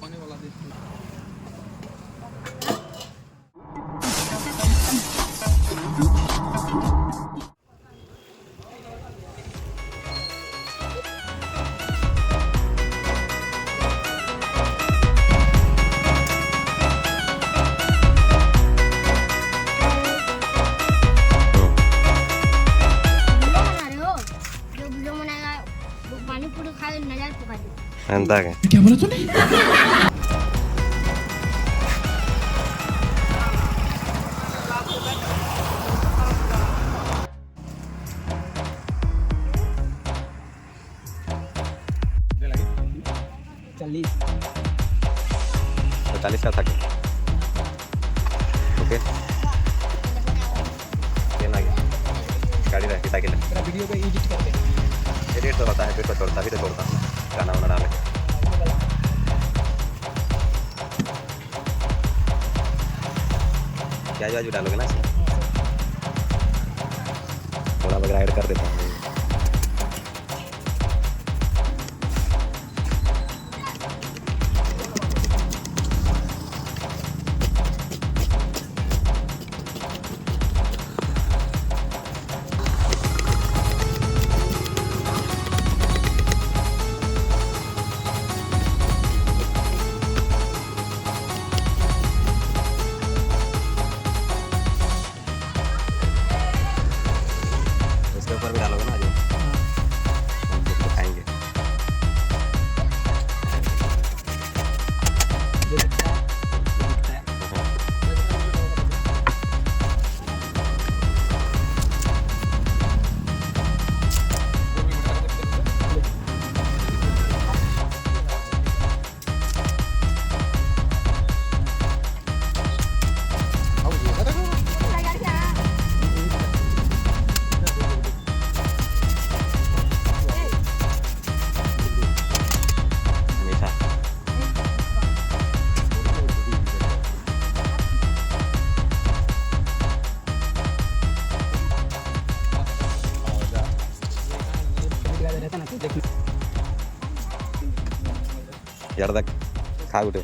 पानी वाला दे एंता के क्या बोला तूने? चालीस का था ओके ये ना गाड़ी रखी साइकिल वीडियो पे एडिट करते हैं एडिट तो होता है फिर तो छोड़ता भी तो छोड़ता गाना वाना डाले प्याज वाज भी डालोगे ना थोड़ा वगैरह ऐड कर देता हूँ इसके ऊपर भी डालोगे ना जो हम तो खाएंगे मीठा यार खा उठे